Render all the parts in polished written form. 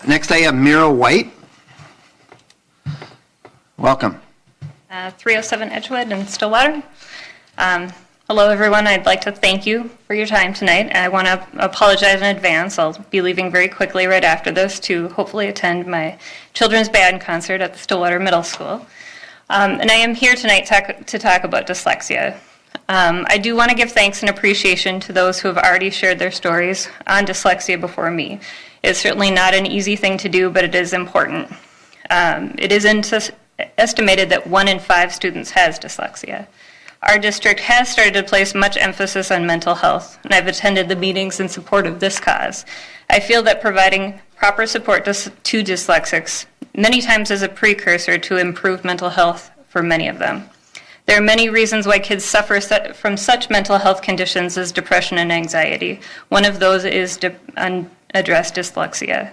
Next I have Meara White. Welcome. 307 Edgewood in Stillwater. Hello everyone, I'd like to thank you for your time tonight. I want to apologize in advance. I'll be leaving very quickly right after this to hopefully attend my children's band concert at the Stillwater Middle School. And I am here tonight to talk about dyslexia. I do want to give thanks and appreciation to those who have already shared their stories on dyslexia before me. It's certainly not an easy thing to do, but it is important. It is estimated that 1 in 5 students has dyslexia. Our district has started to place much emphasis on mental health, and I've attended the meetings in support of this cause. I feel that providing proper support to dyslexics many times is a precursor to improved mental health for many of them. There are many reasons why kids suffer from such mental health conditions as depression and anxiety. One of those is unaddressed dyslexia.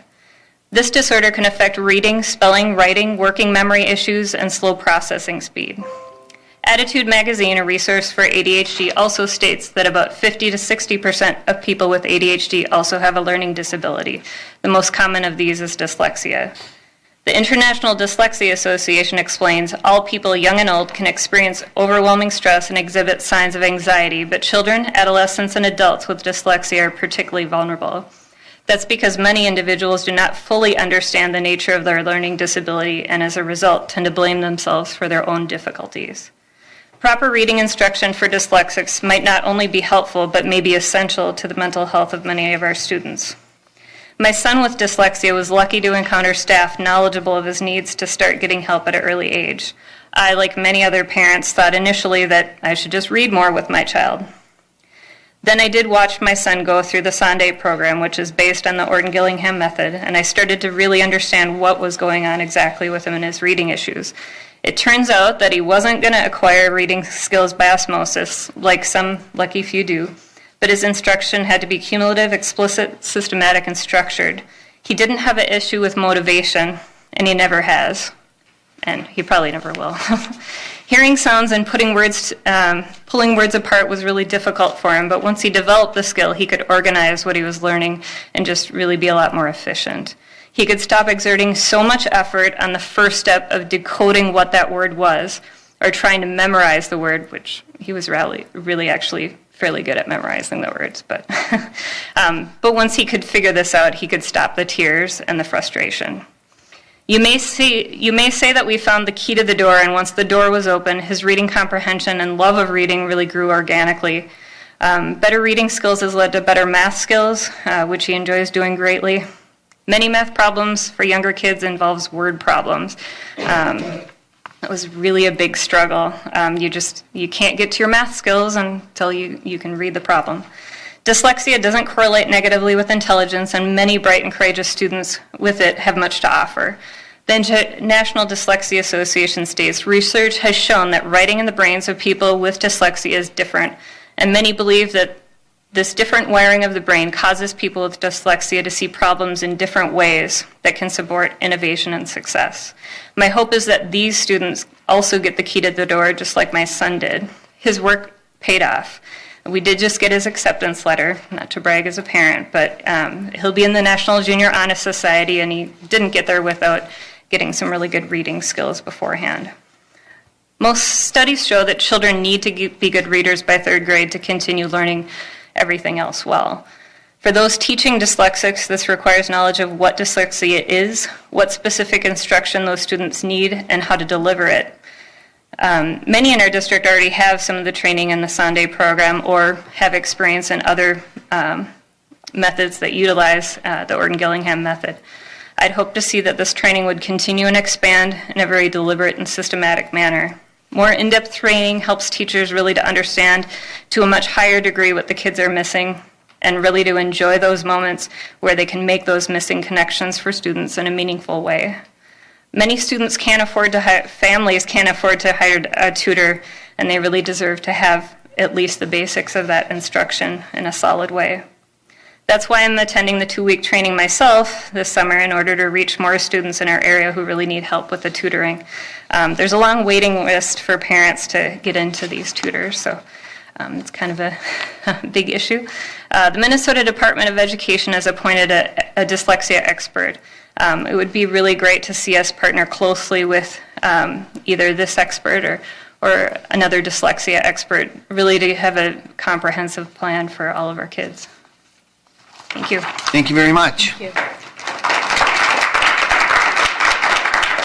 This disorder can affect reading, spelling, writing, working memory issues, and slow processing speed. Attitude Magazine, a resource for ADHD, also states that about 50 to 60% of people with ADHD also have a learning disability. The most common of these is dyslexia. The International Dyslexia Association explains all people, young and old, can experience overwhelming stress and exhibit signs of anxiety, but children, adolescents, and adults with dyslexia are particularly vulnerable. That's because many individuals do not fully understand the nature of their learning disability and as a result tend to blame themselves for their own difficulties. Proper reading instruction for dyslexics might not only be helpful, but may be essential to the mental health of many of our students. My son with dyslexia was lucky to encounter staff knowledgeable of his needs to start getting help at an early age. I, like many other parents, thought initially that I should just read more with my child. Then I did watch my son go through the Sunday program, which is based on the Orton-Gillingham method, and I started to really understand what was going on exactly with him and his reading issues. It turns out that he wasn't going to acquire reading skills by osmosis, like some lucky few do, but his instruction had to be cumulative, explicit, systematic, and structured. He didn't have an issue with motivation, and he never has, and he probably never will. Hearing sounds and pulling words apart was really difficult for him, but once he developed the skill, he could organize what he was learning and just really be a lot more efficient. He could stop exerting so much effort on the first step of decoding what that word was, or trying to memorize the word, which he was really actually fairly good at memorizing the words. But once he could figure this out, he could stop the tears and the frustration. You may say that we found the key to the door, and once the door was open, his reading comprehension and love of reading really grew organically. Better reading skills has led to better math skills, which he enjoys doing greatly. Many math problems for younger kids involves word problems. It was really a big struggle. You can't get to your math skills until you can read the problem. Dyslexia doesn't correlate negatively with intelligence, and many bright and courageous students with it have much to offer. The International Dyslexia Association states research has shown that writing in the brains of people with dyslexia is different, and many believe that this different wiring of the brain causes people with dyslexia to see problems in different ways that can support innovation and success. My hope is that these students also get the key to the door just like my son did. His work paid off. We did just get his acceptance letter, not to brag as a parent, but he'll be in the National Junior Honor Society, and he didn't get there without getting some really good reading skills beforehand. Most studies show that children need to be good readers by 3rd grade to continue learning everything else well. For those teaching dyslexics, this requires knowledge of what dyslexia is, what specific instruction those students need, and how to deliver it. Many in our district already have some of the training in the Sunday program or have experience in other methods that utilize the Orton-Gillingham method. I'd hope to see that this training would continue and expand in a very deliberate and systematic manner. More in-depth training helps teachers really to understand to a much higher degree what the kids are missing and really to enjoy those moments where they can make those missing connections for students in a meaningful way. Many students families can't afford to hire a tutor, and they really deserve to have at least the basics of that instruction in a solid way. That's why I'm attending the 2-week training myself this summer in order to reach more students in our area who really need help with the tutoring. There's a long waiting list for parents to get into these tutors, so It's kind of a big issue. The Minnesota Department of Education has appointed a dyslexia expert. It would be really great to see us partner closely with either this expert or another dyslexia expert, really to have a comprehensive plan for all of our kids. Thank you. Thank you very much. Thank you.